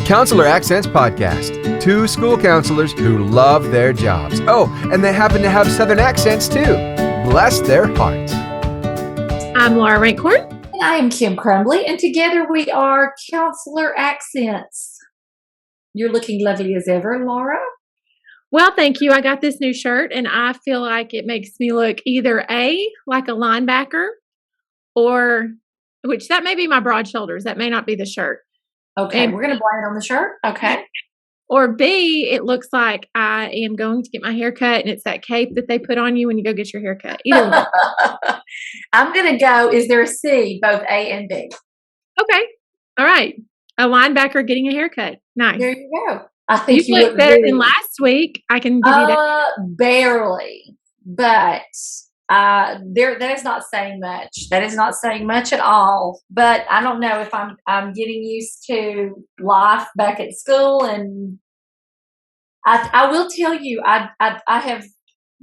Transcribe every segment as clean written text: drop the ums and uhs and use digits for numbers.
Counselor Accents Podcast. Two school counselors who love their jobs. Oh, and they happen to have Southern accents too. Bless their hearts. I'm Laura Rankhorn. And I am Kim Crumbly, and together we are Counselor Accents. You're looking lovely as ever, Laura. Well, thank you. I got this new shirt, and I feel like it makes me look either A, like a linebacker, or, which that may be my broad shoulders. That may not be the shirt. Okay, And- we're going to blame it on the shirt. Okay. Or B, it looks like I am going to get my hair cut, and it's that cape that they put on you when you go get your hair cut. Either one. I'm going to go, is there a C, both A and B? Okay. All right. A linebacker getting a haircut. Nice. There you go. I think You look better than last week. I can give you that. Barely, but that is not saying much. That is not saying much at all. But I don't know if I'm getting used to life back at school, and I will tell you, I have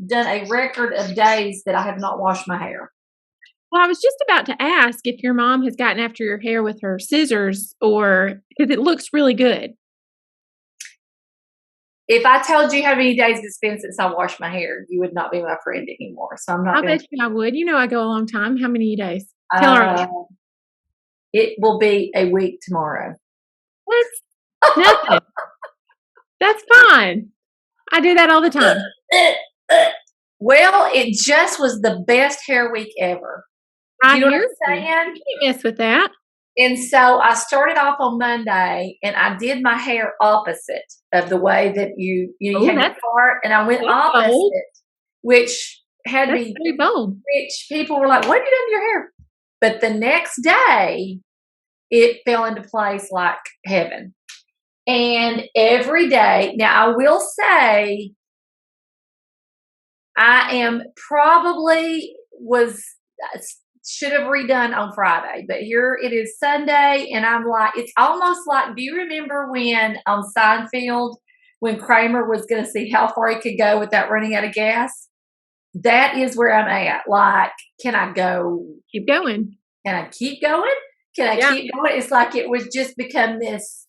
done a record of days that I have not washed my hair. Well, I was just about to ask if your mom has gotten after your hair with her scissors, or because it looks really good. If I told you how many days it's been since I washed my hair, you would not be my friend anymore. So I'm not. I bet you I would. You know, I go a long time. How many days? Tell her. It will be a week tomorrow. What? Nothing. That's fine. I do that all the time. Well, it just was the best hair week ever. You know what I'm saying? You can't mess with that. And so I started off on Monday, and I did my hair opposite of the way that you had your part, and I went opposite, bold. which had That's me very bold. which people were like, "What have you done to your hair?" But the next day, it fell into place like heaven. And every day, now I will say, I am probably should have redone on Friday, but here it is Sunday, and I'm like, it's almost like, do you remember when on Seinfeld, when Kramer was going to see how far he could go without running out of gas? That is where I'm at. Like, can I go? Keep going. Can I keep going? Can I keep going? It's like it was just become this,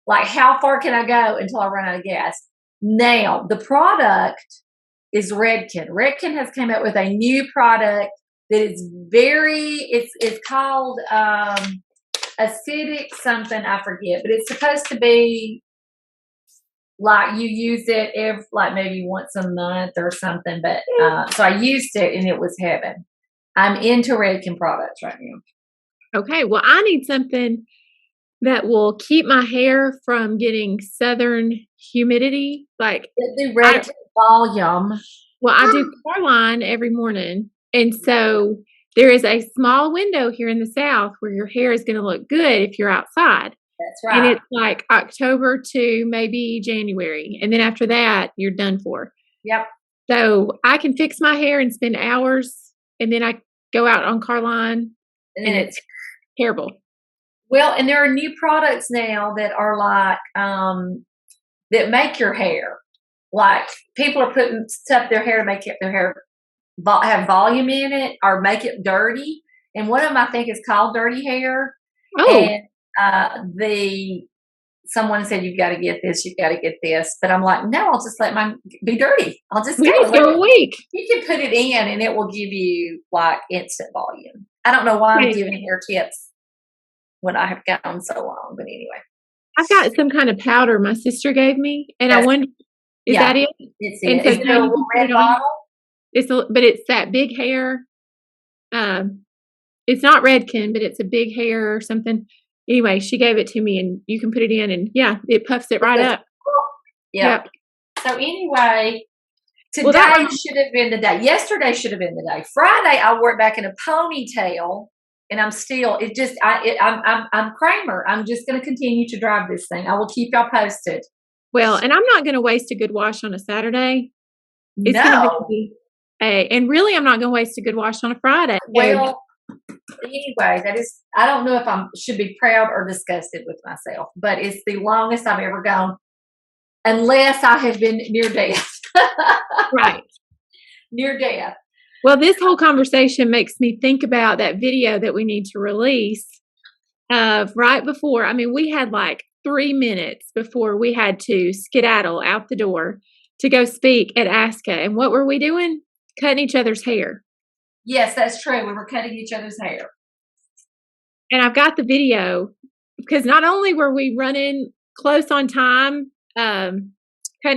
like, how far can I go until I run out of gas? Now, the product is Redken. Redken has come out with a new product that is it's called acidic something, I forget, but it's supposed to be like you use it like maybe once a month or something. But so I used it, and it was heaven. I'm into Redken products right now. Okay. Well, I need something that will keep my hair from getting southern humidity. Like the Redken volume. Well, I do Carline every morning. And so there is a small window here in the South where your hair is going to look good if you're outside. That's right. And it's like October to maybe January. And then after that, you're done for. Yep. So I can fix my hair and spend hours, and then I go out on Carline, and it's terrible. Well, and there are new products now that are like, that make your hair. Like, people are putting stuff in their hair to make their hair have volume in it or make it dirty. And one of them, I think, is called Dirty Hair. Oh. And someone said, you've got to get this, but I'm like, no, I'll just let mine be dirty. I'll just go a week. You can put it in, and it will give you like instant volume. I don't know why I'm giving hair tips when I have gone so long, but anyway, I've got some kind of powder my sister gave me, and I wonder, is that it? It's it. Is it a little red bottle? But it's that big hair. It's not Redken, but it's a big hair or something. Anyway, she gave it to me, and you can put it in, and it puffs it right up. Yeah. So anyway, today should have been the day. Yesterday should have been the day. Friday, I wore it back in a ponytail, and I'm still. I'm Kramer. I'm just going to continue to drive this thing. I will keep y'all posted. Well, and I'm not going to waste a good wash on a Saturday. It's going to be and really, I'm not going to waste a good wash on a Friday. Well, anyway, I don't know if I should be proud or disgusted with myself, but it's the longest I've ever gone, unless I have been near death. Right. Near death. Well, this whole conversation makes me think about that video that we need to release of right before. I mean, we had like 3 minutes before we had to skedaddle out the door to go speak at ASCA. And what were we doing? Cutting each other's hair. Yes, that's true. We were cutting each other's hair. And I've got the video because not only were we running close on time, cutting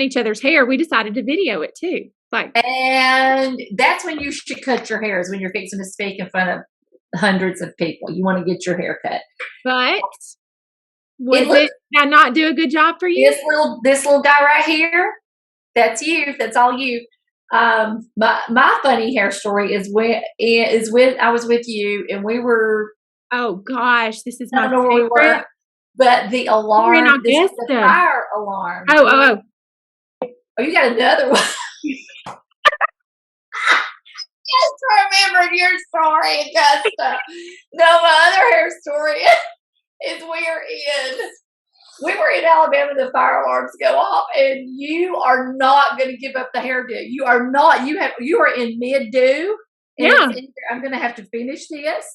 each other's hair, we decided to video it too. And that's when you should cut your hair, is when you're fixing to speak in front of hundreds of people. You want to get your hair cut. But did I not do a good job for you? This little guy right here, that's you. That's all you. My funny hair story is when I was with you and we were. Oh gosh, this is my favorite. Where we were, but the alarm, this is the fire alarm. Oh, you got another one. Just remembered your story, Augusta. No, my other hair story is we were in Alabama, the fire alarms go off, and you are not going to give up the hairdo. You are not. You are in mid-do. Yeah. I'm going to have to finish this,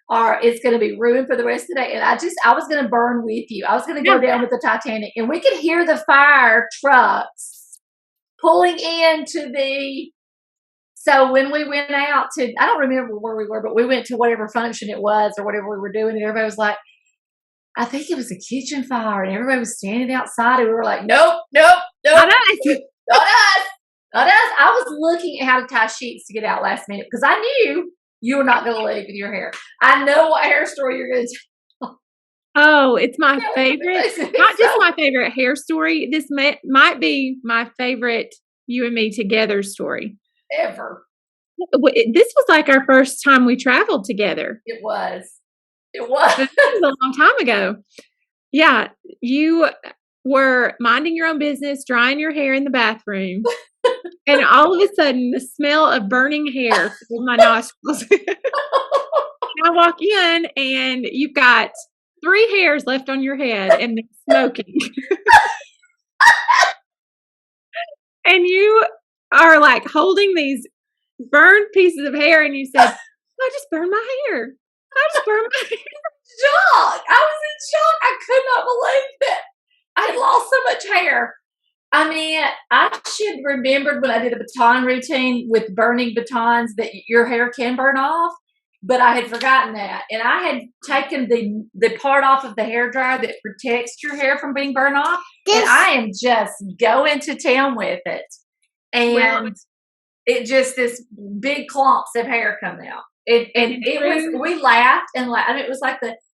or it's going to be ruined for the rest of the day. And I was going to burn with you. I was going to go down with the Titanic, and we could hear the fire trucks pulling into the. So when we went out to, I don't remember where we were, but we went to whatever function it was or whatever we were doing, and everybody was like, I think it was a kitchen fire, and everybody was standing outside, and we were like, nope. Not us. I was looking at how to tie sheets to get out last minute because I knew you were not going to leave with your hair. I know what hair story you're going to tell. Oh, it's my favorite. Not just my favorite hair story. This might be my favorite you and me together story. Ever. This was like our first time we traveled together. It was. It was a long time ago. Yeah. You were minding your own business, drying your hair in the bathroom. And all of a sudden, the smell of burning hair filled my nostrils. I walk in and you've got 3 hairs left on your head and they're smoking. And you are like holding these burned pieces of hair and you said, I just burned my hair. I just burned my hair. Shock. I was in shock. I could not believe that. I had lost so much hair. I mean, I should have remembered when I did a baton routine with burning batons that your hair can burn off, but I had forgotten that. And I had taken the part off of the hairdryer that protects your hair from being burned off, and I am just going to town with it. And it just, this big clumps of hair come out. We laughed and laughed. I mean,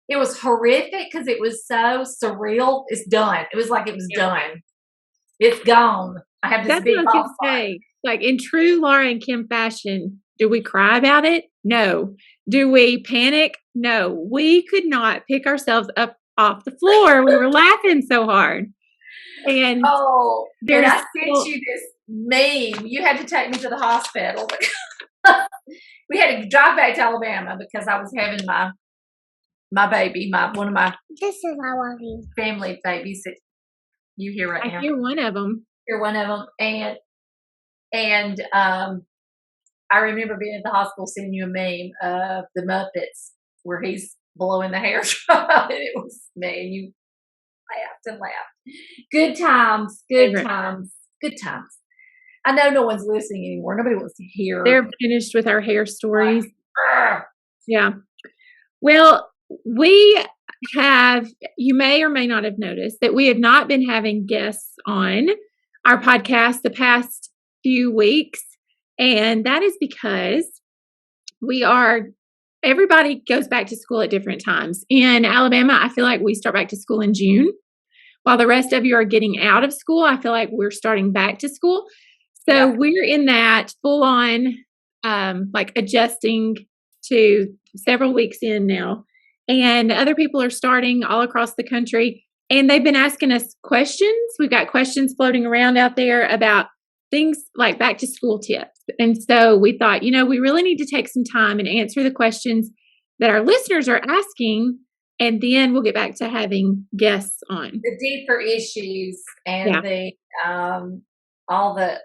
it was horrific because it was so surreal. It's done. It was like it was done. It's gone. I have this big ball spot. Like in true Laura and Kim fashion, do we cry about it? No. Do we panic? No. We could not pick ourselves up off the floor. We were laughing so hard. And I sent you this meme. You had to take me to the hospital. We had to drive back to Alabama because I was having my baby, one of my family babies that you hear right now. I hear one of them. You're one of them, and I remember being at the hospital sending you a meme of the Muppets where he's blowing the hair dry, and it was me, and you laughed and laughed. Good times. I know no one's listening anymore. Nobody wants to hear. They're finished with our hair stories. Yeah. Well, we have, you may or may not have noticed that we have not been having guests on our podcast the past few weeks. And that is because everybody goes back to school at different times. In Alabama, I feel like we start back to school in June. While the rest of you are getting out of school, I feel like we're starting back to school. So we're in that full on, like adjusting to several weeks in now. And other people are starting all across the country and they've been asking us questions. We've got questions floating around out there about things like back to school tips. And so we thought, we really need to take some time and answer the questions that our listeners are asking. And then we'll get back to having guests on. The deeper issues and the all the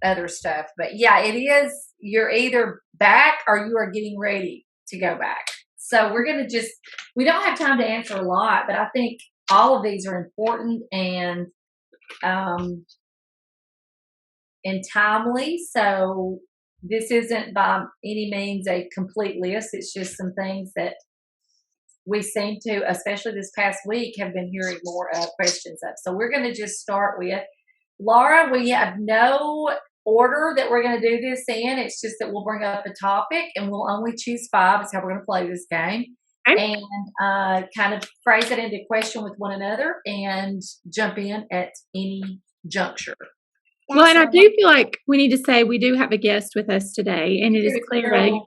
other stuff. But it is, you're either back or you are getting ready to go back. So we're going to we don't have time to answer a lot, but I think all of these are important and timely. So this isn't by any means a complete list. It's just some things that we seem to, especially this past week, have been hearing more questions of. So we're going to just start with Laura. We have no order that we're going to do this in. It's just that we'll bring up a topic and we'll only choose 5 is how we're going to play this game. Okay. And kind of phrase it into question with one another and jump in at any juncture. Well, and I do feel like we need to say we do have a guest with us today, and it is Clara,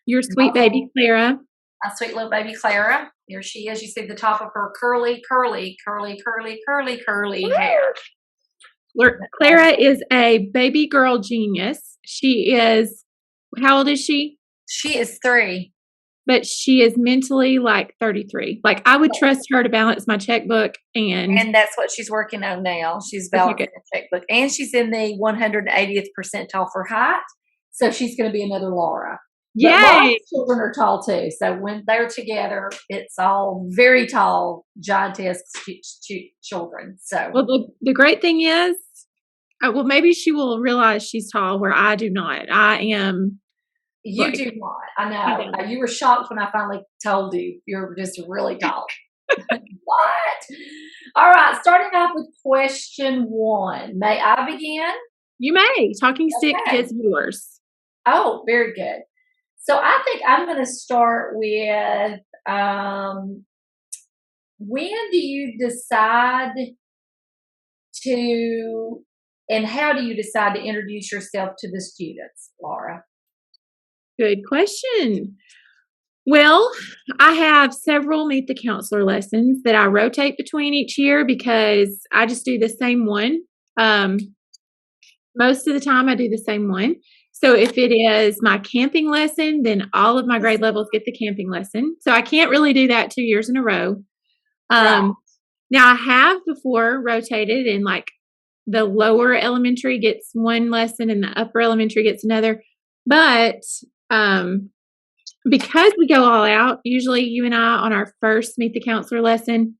your sweet baby Clara. My sweet little baby Clara. Here she is. You see the top of her curly hair. Clara is a baby girl genius. She is, how old is she? She is 3. But she is mentally like 33. Like I would trust her to balance my checkbook, and that's what she's working on now. She's balancing the checkbook, and she's in the 180th percentile for height. So she's going to be another Laura. Yay! Laura's children are tall too. So when they're together, it's all very tall, giantesque children. So well, the great thing is, well, maybe she will realize she's tall where I do not. I am. You do not. I know. You were shocked when I finally told you you're just really tall. What? All right. Starting off with question 1. May I begin? You may. Talking Stick is yours. Oh, very good. So I think I'm going to start with when do you decide to, and how do you decide to introduce yourself to the students, Laura? Good question. Well, I have several Meet the Counselor lessons that I rotate between each year because I just do the same one. Most of the time I do the same one. So if it is my camping lesson, then all of my grade levels get the camping lesson. So I can't really do that 2 years in a row. Now I have before rotated, and like the lower elementary gets one lesson and the upper elementary gets another. But because we go all out, usually you and I on our first Meet the Counselor lesson,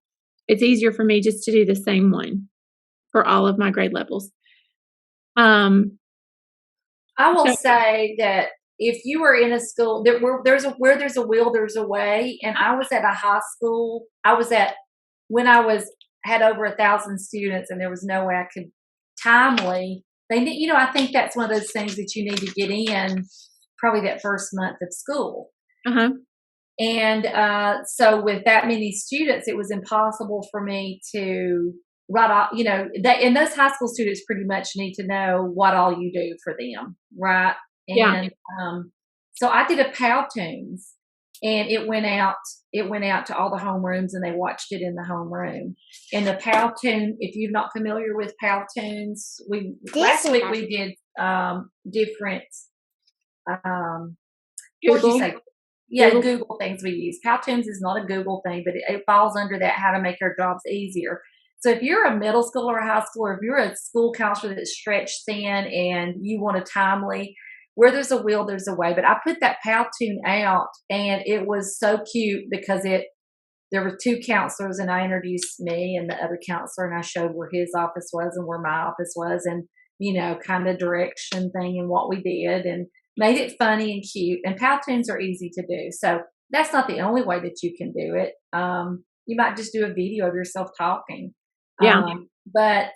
it's easier for me just to do the same one for all of my grade levels. I will say that if you were in a school where there's a will, there's a way. And I was at a high school. When I had over 1,000 students, and there was no way I could timely. I think that's one of those things that you need to get in probably that first month of school. Uh-huh. And so with that many students, it was impossible for me to write off, and those high school students pretty much need to know what all you do for them, right? And so I did a Powtoons, and it went out to all the homerooms, and they watched it in the homeroom. And the Powtoon, if you're not familiar with Powtoons, last week we did different what'd you say? Yeah, Google things we use. Powtoons is not a Google thing, but it falls under that, how to make our jobs easier. So if you're a middle school or a high school, or if you're a school counselor that's stretched thin and you want a timely, where there's a will, there's a way. But I put that Powtoon out, and it was so cute because there were 2 counselors, and I introduced me and the other counselor, and I showed where his office was and where my office was, and kind of direction thing and what we did, and made it funny and cute. And Powtoons are easy to do. So that's not the only way that you can do it. You might just do a video of yourself talking. Yeah. But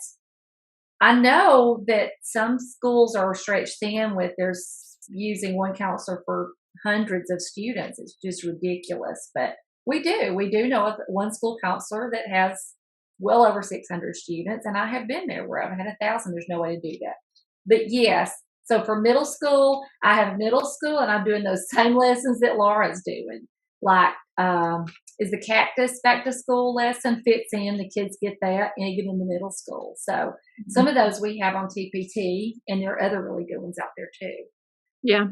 I know that some schools are stretched thin with there's using one counselor for hundreds of students. It's just ridiculous. But we do know of one school counselor that has well over 600 students, and I have been there where I've had 1,000. There's no way to do that. But yes, so for middle school, I have middle school, and I'm doing those same lessons that Laura's doing. Like, is the cactus back to school lesson fits in, the kids get that, even in the middle school. So some of those we have on TPT, and there are other really good ones out there too. Yeah.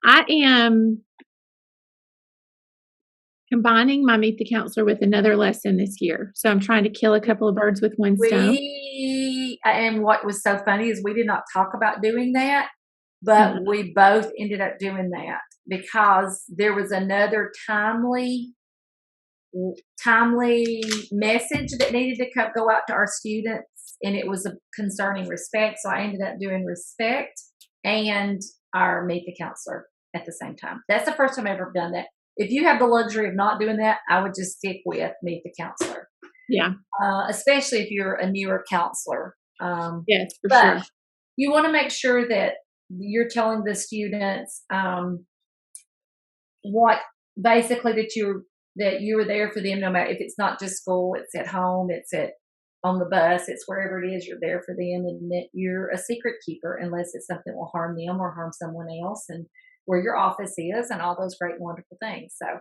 I am combining my Meet the Counselor with another lesson this year. So I'm trying to kill a couple of birds with one stone. And what was so funny is we did not talk about doing that, but we both ended up doing that because there was another timely timely message that needed to go out to our students, and it was concerning respect. So I ended up doing respect and our meet the counselor at the same time. That's the first time I've ever done that. If you have the luxury of not doing that, I would just stick with meet the counselor. Yeah. Especially if you're a newer counselor. Yes, for but sure. You want to make sure that you're telling the students what basically that you were there for them, no matter if it's not just school, it's at home, it's on the bus, it's wherever it is, you're there for them, and that you're a secret keeper unless it's something that will harm them or harm someone else, and where your office is and all those great wonderful things. So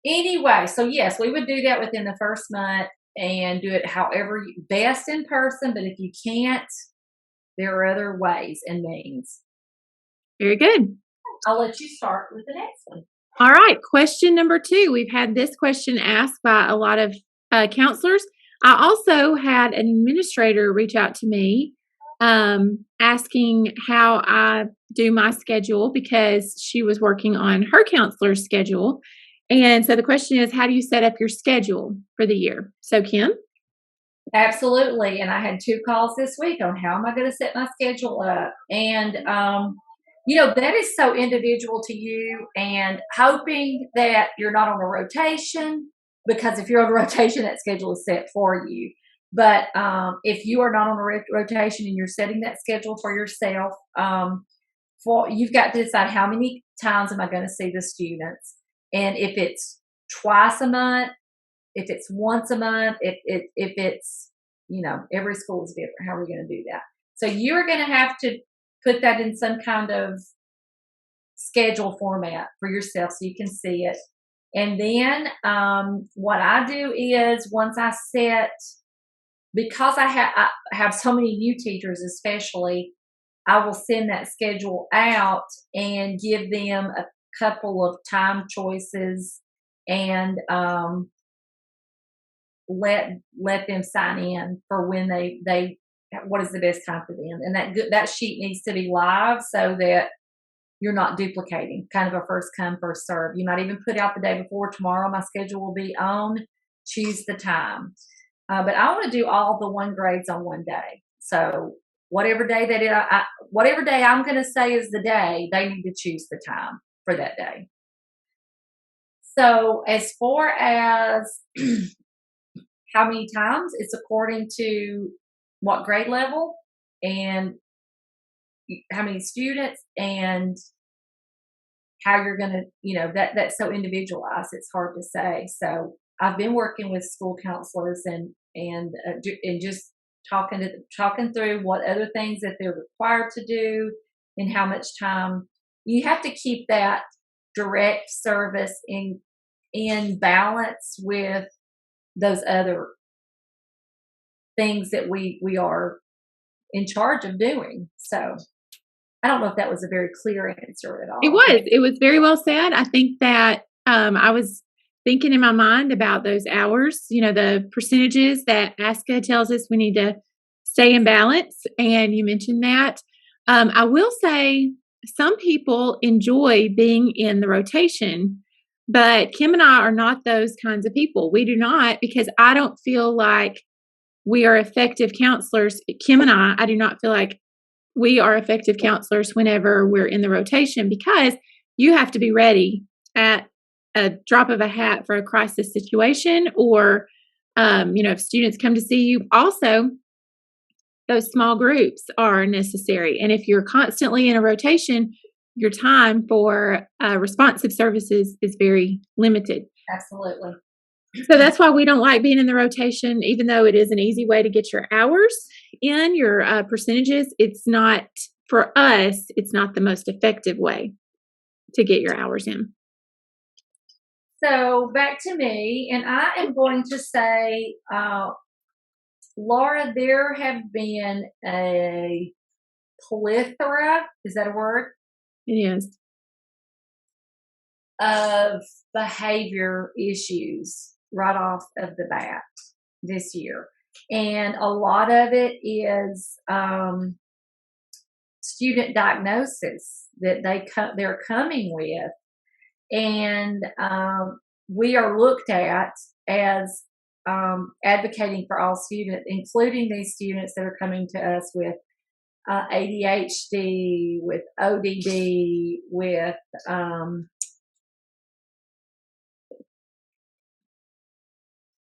anyway, so yes, we would do that within the first month and do it however best in person, but if you can't, there are other ways and means. Very good. I'll let you start with the next one. All right. Question number 2. We've had this question asked by a lot of counselors. I also had an administrator reach out to me asking how I do my schedule because she was working on her counselor's schedule. And so the question is, how do you set up your schedule for the year? So, Kim? Absolutely. And I had 2 calls this week on how am I going to set my schedule up. And, that is so individual to you, and hoping that you're not on a rotation, because if you're on a rotation, that schedule is set for you. But if you are not on a rotation and you're setting that schedule for yourself, you've got to decide how many times am I going to see the students. And if it's twice a month, if it's once a month, if it's, every school is different. How are we going to do that? So you're going to have to put that in some kind of schedule format for yourself so you can see it. And then what I do is once I set, because I have so many new teachers especially, I will send that schedule out and give them a couple of time choices and let them sign in for when they what is the best time for them. And that sheet needs to be live so that you're not duplicating, kind of a first come, first serve. You might even put out the day before, tomorrow my schedule will be on, choose the time. But I want to do all the 1 grades on one day. So whatever day whatever day I'm going to say is the day, they need to choose the time for that day. So as far as how many times, it's according to what grade level and how many students and how you're going to, that's so individualized. It's hard to say. So I've been working with school counselors and just talking through what other things that they're required to do and how much time. You have to keep that direct service in balance with those other things that we are in charge of doing. So I don't know if that was a very clear answer at all. It was very well said. I think that I was thinking in my mind about those hours, the percentages that ASCA tells us we need to stay in balance. And you mentioned that. I will say some people enjoy being in the rotation, but Kim and I are not those kinds of people. We do not, because I don't feel like we are effective counselors. Kim and I do not feel like we are effective counselors whenever we're in the rotation, because you have to be ready at a drop of a hat for a crisis situation, or, if students come to see you. Also, those small groups are necessary. And if you're constantly in a rotation, your time for responsive services is very limited. Absolutely. So that's why we don't like being in the rotation, even though it is an easy way to get your hours in, your percentages. It's not, for us, it's not the most effective way to get your hours in. So back to me, and I am going to say, Laura, there have been a plethora, is that a word? It is. Of behavior issues right off of the bat this year. And a lot of it is student diagnosis that they're coming with. And we are looked at as advocating for all students, including these students that are coming to us with ADHD, with ODD, with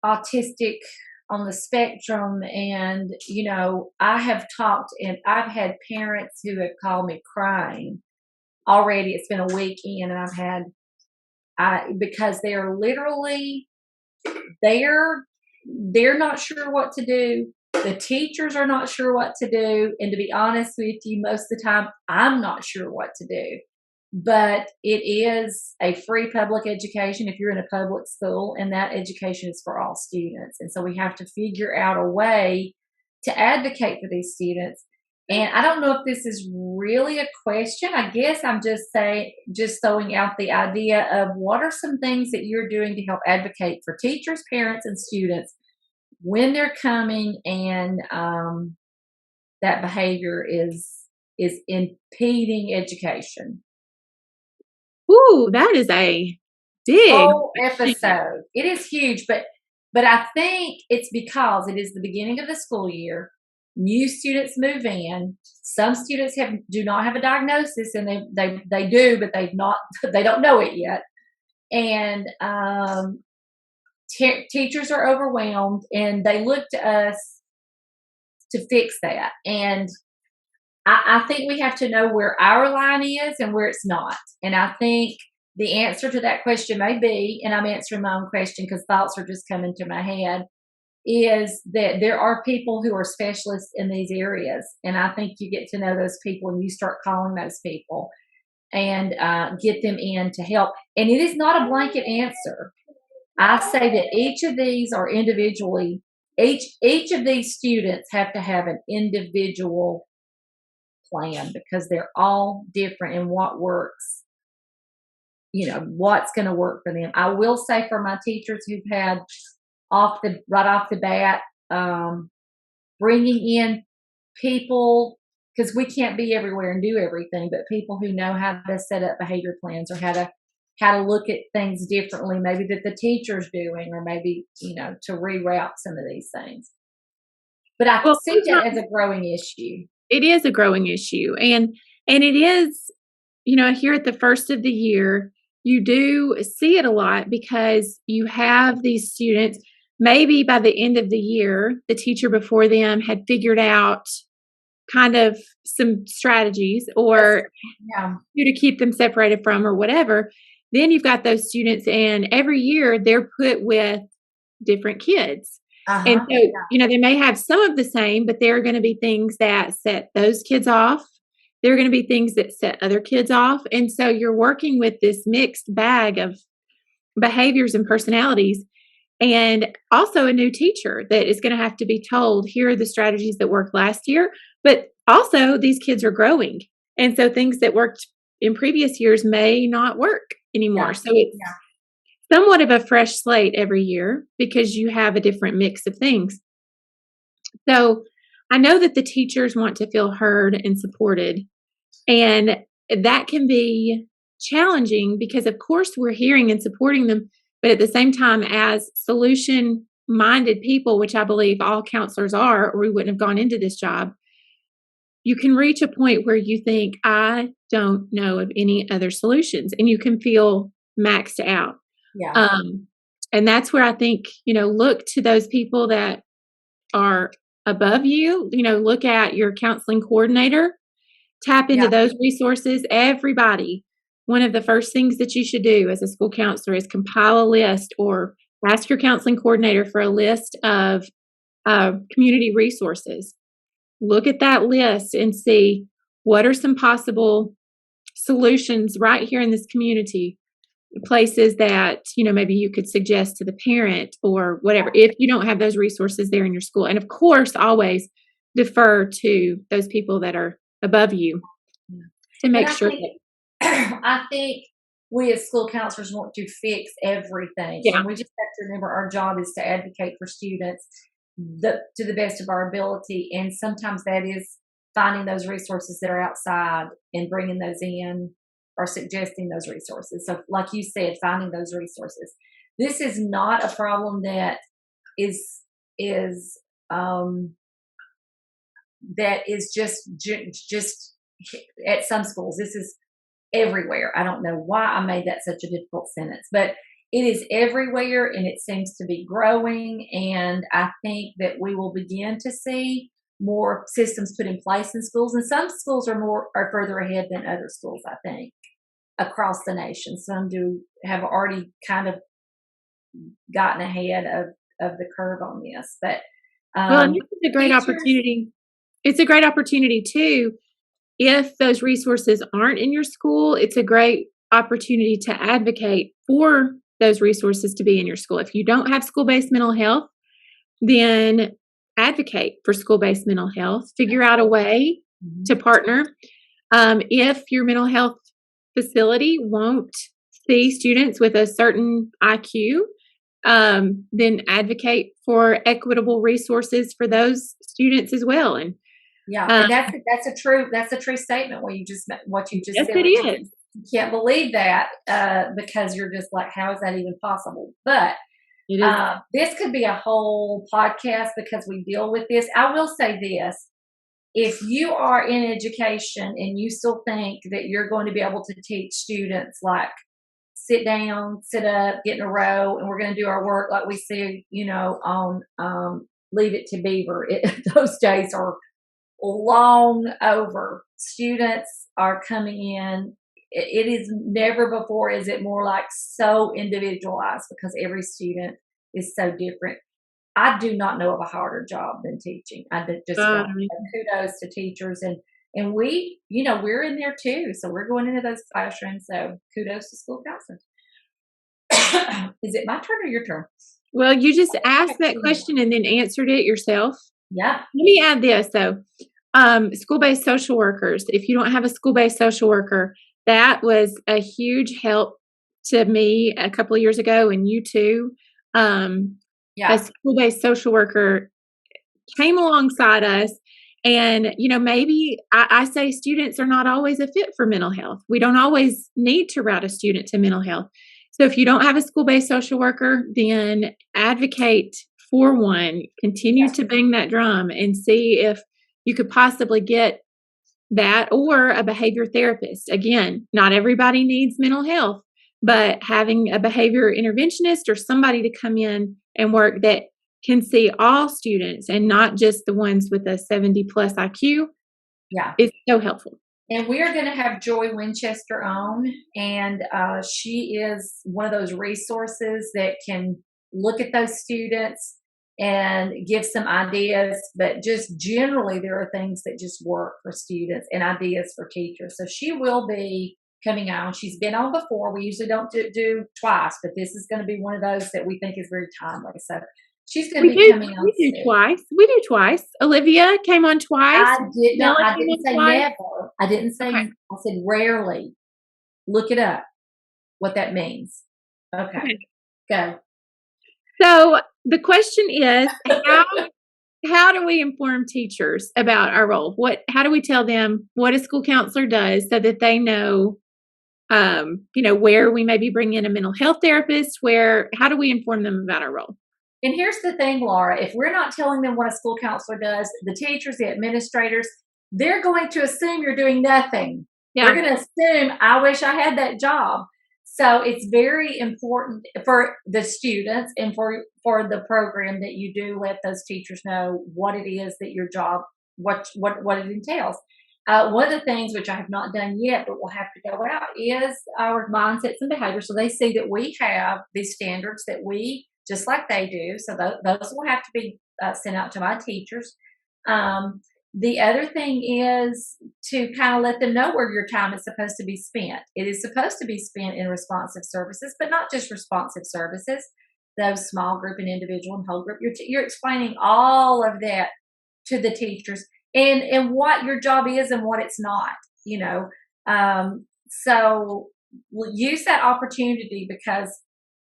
autistic on the spectrum. And, I have talked and I've had parents who have called me crying already. It's been a weekend and because they're literally, they're not sure what to do. The teachers are not sure what to do. And to be honest with you, most of the time, I'm not sure what to do. But it is a free public education if you're in a public school, and that education is for all students. And so we have to figure out a way to advocate for these students. And I don't know if this is really a question. I guess I'm just throwing out the idea of what are some things that you're doing to help advocate for teachers, parents, and students when they're coming and that behavior is impeding education. Ooh, that is a big whole episode. It is huge, but I think it's because it is the beginning of the school year. New students move in. Some students do not have a diagnosis, and they do, but they don't know it yet. And teachers are overwhelmed, and they look to us to fix that. And I think we have to know where our line is and where it's not. And I think the answer to that question may be, and I'm answering my own question because thoughts are just coming to my head, is that there are people who are specialists in these areas. And I think you get to know those people and you start calling those people and get them in to help. And it is not a blanket answer. I say that each of these are individually, each of these students have to have an individual plan because they're all different in what works, what's going to work for them. I will say for my teachers who've had right off the bat, bringing in people, because we can't be everywhere and do everything, but people who know how to set up behavior plans or how to look at things differently, maybe that the teacher's doing, or maybe, to reroute some of these things. But I see that as a growing issue. It is a growing issue. And it is, here at the first of the year, you do see it a lot because you have these students, maybe by the end of the year, the teacher before them had figured out kind of some strategies or to keep them separated from or whatever. Then you've got those students, and every year they're put with different kids. And so, they may have some of the same, but there are going to be things that set those kids off. There are going to be things that set other kids off. And so you're working with this mixed bag of behaviors and personalities, and also a new teacher that is going to have to be told, here are the strategies that worked last year. But also these kids are growing. And so things that worked in previous years may not work anymore. So it's somewhat of a fresh slate every year because you have a different mix of things. So I know that the teachers want to feel heard and supported, and that can be challenging because, of course, we're hearing and supporting them, but at the same time, as solution-minded people, which I believe all counselors are, or we wouldn't have gone into this job, you can reach a point where you think, I don't know of any other solutions, and you can feel maxed out. And that's where I think, look to those people that are above you, look at your counseling coordinator, tap into those resources. Everybody, one of the first things that you should do as a school counselor is compile a list or ask your counseling coordinator for a list of community resources. Look at that list and see what are some possible solutions right here in this community. Places that, maybe you could suggest to the parent or whatever, if you don't have those resources there in your school. And of course, always defer to those people that are above you to make sure I think we as school counselors want to fix everything. And we just have to remember our job is to advocate for students to the best of our ability. And sometimes that is finding those resources that are outside and bringing those in, or suggesting those resources. So like you said, finding those resources. this is not a problem that is that is just at some schools. This is everywhere. I don't know why I made that such a difficult sentence, but it is everywhere, and it seems to be growing. And I think that we will begin to see more systems put in place in schools, and some schools are further ahead than other schools, I think, across the nation. Some have already kind of gotten ahead of the curve on this. But well, and it's a great opportunity. It's a great opportunity too. If those resources aren't in your school, it's a great opportunity to advocate for those resources to be in your school. If you don't have school-based mental health, then advocate for school-based mental health. Figure out a way to partner. If your mental health facility won't see students with a certain IQ, then advocate for equitable resources for those students as well. And and that's a true statement. What you just said. Yes, it is. You can't believe that because you're just like, how is that even possible? But this could be a whole podcast because we deal with this. I will say this. If you are in education and you still think that you're going to be able to teach students like sit down, sit up, get in a row, and we're going to do our work like we see, on Leave It to Beaver. Those days are long over. Students are coming in. It is never before is it more like so individualized because every student is so different. I do not know of a harder job than teaching. I just don't. Kudos to teachers, and we, we're in there too. So we're going into those classrooms. So kudos to school counselors. Is it my turn or your turn? Well, you just asked that question and then answered it yourself. Yeah. Let me add this though. School-based social workers. If you don't have a school-based social worker, that was a huge help to me a couple of years ago, and you too. A school-based social worker came alongside us, and maybe I say students are not always a fit for mental health. We don't always need to route a student to mental health. So if you don't have a school-based social worker, then advocate for one. Continue to bang that drum and see if you could possibly get that or a behavior therapist. Again, not everybody needs mental health, but having a behavior interventionist or somebody to come in and work that can see all students and not just the ones with a 70 plus IQ is so helpful. And we are going to have Joy Winchester on, and she is one of those resources that can look at those students and give some ideas, but just generally there are things that just work for students and ideas for teachers. So she will be coming on. She's been on before. We usually don't do twice, but this is going to be one of those that we think is very timely. So she's going to be coming on. We do twice. Olivia came on twice. I didn't say never. I didn't say. Okay. I said rarely. Look it up. What that means. Okay. Go. So the question is, how do we inform teachers about our role? How do we tell them what a school counselor does so that they know, where we maybe bring in a mental health therapist? How do we inform them about our role? And here's the thing, Laura, if we're not telling them what a school counselor does, the teachers, the administrators, they're going to assume you're doing nothing. Yeah. They're going to assume, I wish I had that job. So it's very important for the students and for the program that you do let those teachers know what it is that your job, what it entails. One of the things which I have not done yet, but will have to go out, is our mindsets and behaviors. So they see that we have these standards that we, just like they do. So those will have to be sent out to my teachers. The other thing is to kind of let them know where your time is supposed to be spent. It is supposed to be spent in responsive services, but not just responsive services, those small group and individual and whole group. You're explaining all of that to the teachers and what your job is and what it's not, So we'll use that opportunity because,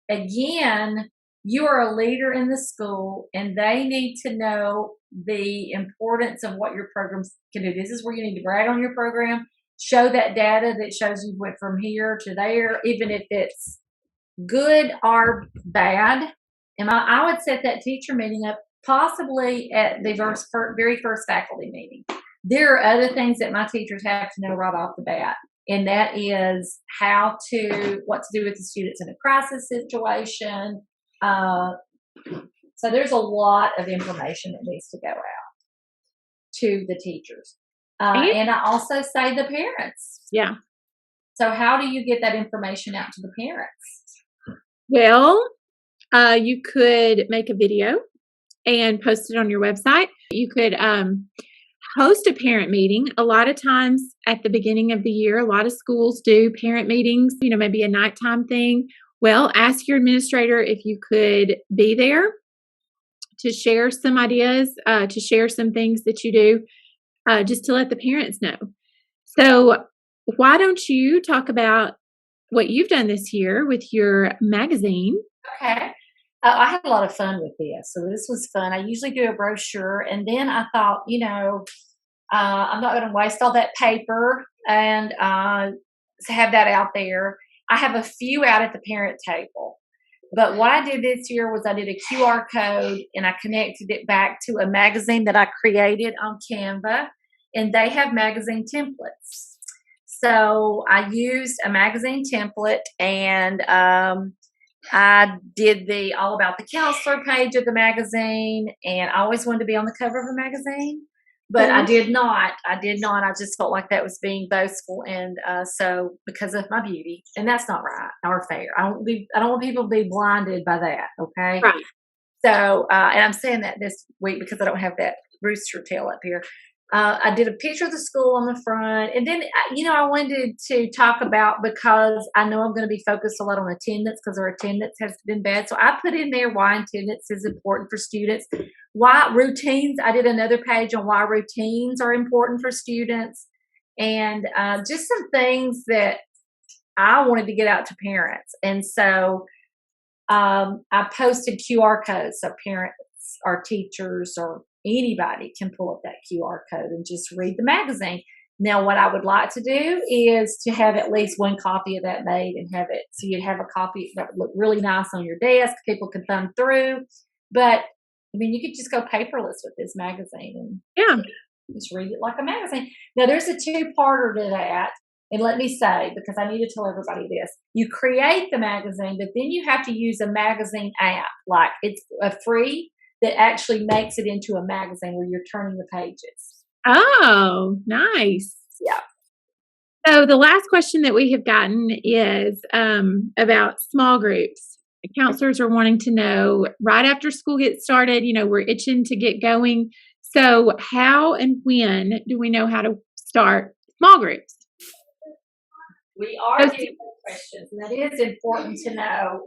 again, you are a leader in the school and they need to know the importance of what your programs can do. This is where you need to brag on your program, show that data that shows you went from here to there, even if it's good or bad. And I would set that teacher meeting up possibly at the very first faculty meeting. There are other things that my teachers have to know right off the bat, and that is what to do with the students in a crisis situation. So there's a lot of information that needs to go out to the teachers. And I also say the parents. Yeah. So how do you get that information out to the parents? Well, you could make a video and post it on your website. You could host a parent meeting. A lot of times at the beginning of the year, a lot of schools do parent meetings, maybe a nighttime thing. Well, ask your administrator if you could be there to share some ideas, to share some things that you do, just to let the parents know. So why don't you talk about what you've done this year with your magazine? Okay. I had a lot of fun with this. So this was fun. I usually do a brochure, and then I thought, I'm not going to waste all that paper and have that out there. I have a few out at the parent table. But what I did this year was I did a QR code and I connected it back to a magazine that I created on Canva, and they have magazine templates. So I used a magazine template, and I did the all about the counselor page of the magazine, and I always wanted to be on the cover of a magazine, but I did not. I just felt like that was being boastful, and so because of my beauty, and that's not right or fair. I don't want people to be blinded by that. Okay, right. So, and I'm saying that this week because I don't have that rooster tail up here. I did a picture of the school on the front, and then I wanted to talk about, because I know I'm going to be focused a lot on attendance because our attendance has been bad. So I put in there why attendance is important for students, why routines. I did another page on why routines are important for students, and just some things that I wanted to get out to parents. And so I posted QR codes so parents or teachers or anybody can pull up that QR code and just read the magazine. Now, what I would like to do is to have at least one copy of that made and have it so you'd have a copy that would look really nice on your desk. People can thumb through. But, you could just go paperless with this magazine and just read it like a magazine. Now, there's a two-parter to that. And let me say, because I need to tell everybody this, you create the magazine, but then you have to use a magazine app. Like it's a free that actually makes it into a magazine where you're turning the pages. Oh, nice. Yeah. So the last question that we have gotten is about small groups. The counselors are wanting to know right after school gets started, we're itching to get going. So how and when do we know how to start small groups? We are getting questions, and that is important to know.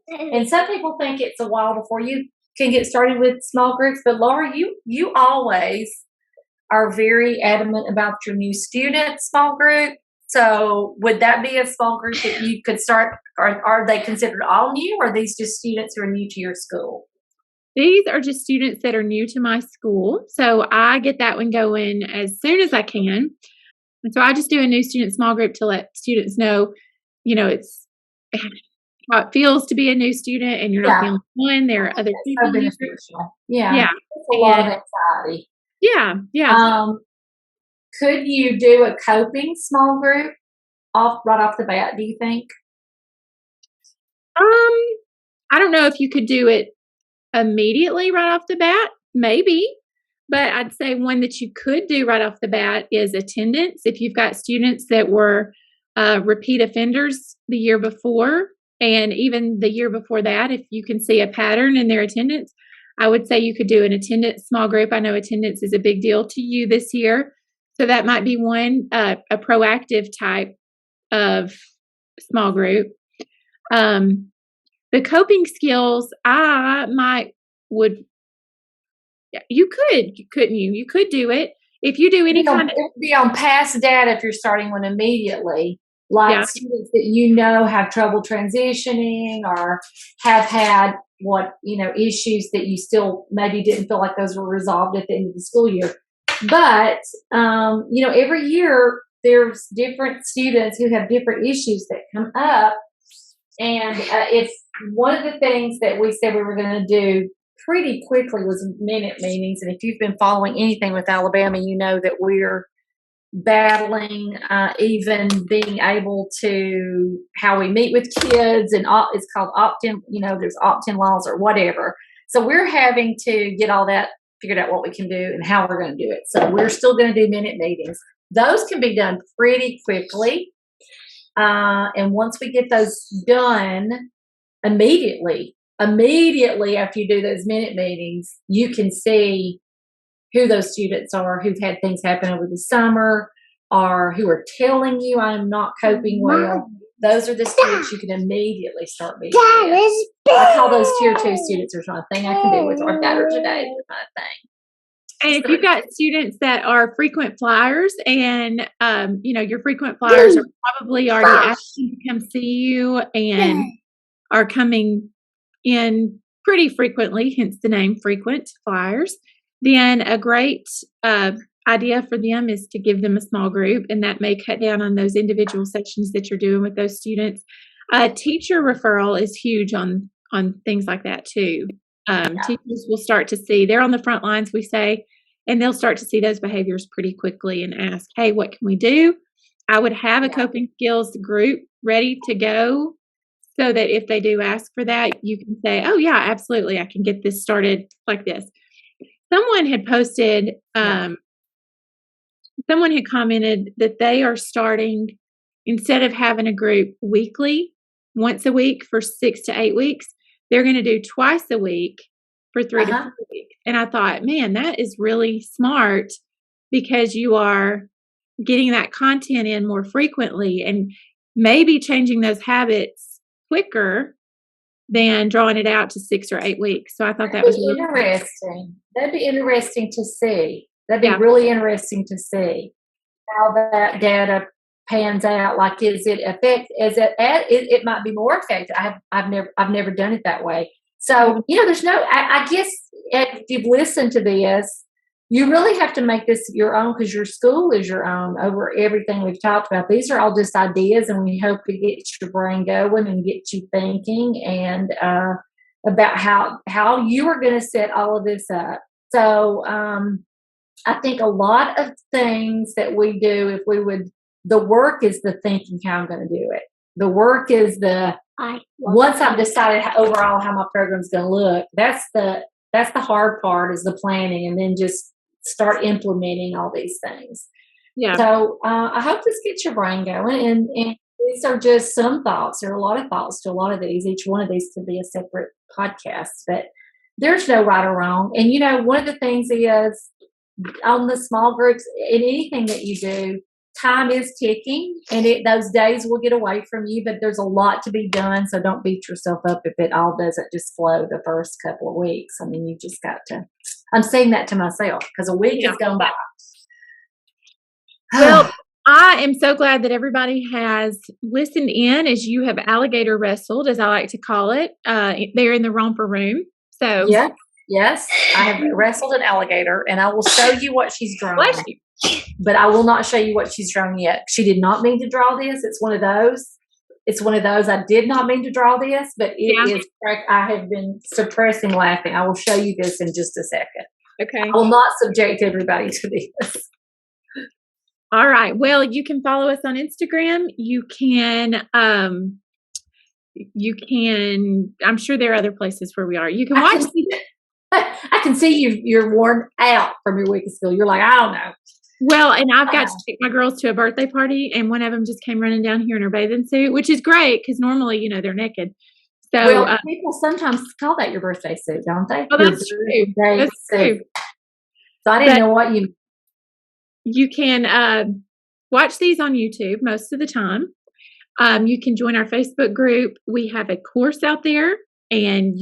And some people think it's a while before you can get started with small groups, but Laura, you always are very adamant about your new student small group. So would that be a small group that you could start, or are they considered all new, or are these just students who are new to your school? These are just students that are new to my school. So I get that one going as soon as I can. And so I just do a new student small group to let students know, it's how it feels to be a new student, and you're not the only one. There are other people. So beneficial. Yeah. It's a lot of anxiety. Yeah. Could you do a coping small group right off the bat, do you think? I don't know if you could do it immediately right off the bat, maybe. But I'd say one that you could do right off the bat is attendance. If you've got students that were repeat offenders the year before, and even the year before that, if you can see a pattern in their attendance, I would say you could do an attendance small group. I know attendance is a big deal to you this year. So that might be one, a proactive type of small group. The coping skills, you couldn't you? You could do it. If you do any kind of... It would be on past data if you're starting one immediately. Like students that have trouble transitioning or have had issues that you still maybe didn't feel like those were resolved at the end of the school year. But, every year there's different students who have different issues that come up. And if one of the things that we said we were going to do pretty quickly was minute meetings. And if you've been following anything with Alabama, you know that we're battling even being able to how we meet with kids, and it's called opt-in, there's opt-in laws or whatever. So we're having to get all that figured out, what we can do and how we're going to do it. So we're still going to do minute meetings. Those can be done pretty quickly. And once we get those done, immediately after you do those minute meetings, you can see who those students are who've had things happen over the summer or who are telling you I'm not coping well. Those are the students you can immediately start meeting with. I call those tier 2 students. There's not a thing I can do with or better today. There's not a thing. And if you've got students that are frequent flyers and, your frequent flyers are probably already asking to come see you and are coming in pretty frequently, hence the name frequent flyers, then a great idea for them is to give them a small group, and that may cut down on those individual sessions that you're doing with those students. Teacher referral is huge on things like that too. Teachers will start to see, they're on the front lines, we say, and they'll start to see those behaviors pretty quickly and ask, hey, what can we do? I would have a coping skills group ready to go so that if they do ask for that, you can say, oh yeah, absolutely, I can get this started like this. Someone had posted, someone had commented that they are starting, instead of having a group weekly, once a week for 6 to 8 weeks, they're going to do twice a week for 3 to 4 weeks. And I thought, man, that is really smart because you are getting that content in more frequently and maybe changing those habits quicker than drawing it out to 6 or 8 weeks. So I thought that was really interesting. That'd be interesting to see. That'd be really interesting to see how that data pans out. Like, is it it might be more effective. I've never done it that way. So, there's no, I guess if you've listened to this, you really have to make this your own because your school is your own over everything we've talked about. These are all just ideas, and we hope it gets your brain going and gets you thinking and about how you are going to set all of this up. So I think a lot of things that we do, the work is the thinking how I'm going to do it. The work is once I've decided overall how my program's going to look, that's the hard part is the planning, and then just start implementing all these things. Yeah. So I hope this gets your brain going. And these are just some thoughts. There are a lot of thoughts to a lot of these. Each one of these could be a separate podcast, but there's no right or wrong. And, one of the things is on the small groups, in anything that you do, time is ticking, and those days will get away from you, but there's a lot to be done. So don't beat yourself up if it all doesn't just flow the first couple of weeks. I mean, you just got to, I'm saying that to myself because a week has gone by. Well, I am so glad that everybody has listened in as you have alligator wrestled, as I like to call it. They're in the romper room. So yes, I have wrestled an alligator, and I will show you what she's drawn. But I will not show you what she's drawn yet. She did not mean to draw this. It's one of those. I did not mean to draw this, but it is. I have been suppressing laughing. I will show you this in just a second. Okay. I will not subject everybody to this. All right. Well, you can follow us on Instagram. You can, I'm sure there are other places where we are. You can watch. I can see you're worn out from your week of school. You're like, I don't know. Well, and I've got to take my girls to a birthday party, and one of them just came running down here in her bathing suit, which is great because normally, they're naked. So people sometimes call that your birthday suit, don't they? Oh, that's true. That's true. So I didn't know what you. You can watch these on YouTube most of the time. You can join our Facebook group. We have a course out there, and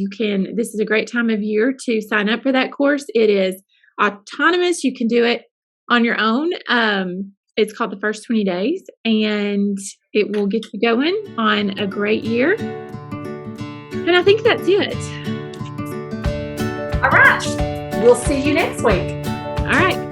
this is a great time of year to sign up for that course. It is autonomous. You can do it on your own. It's called The First 20 Days, and it will get you going on a great year. And I think that's it. All right. We'll see you next week. All right.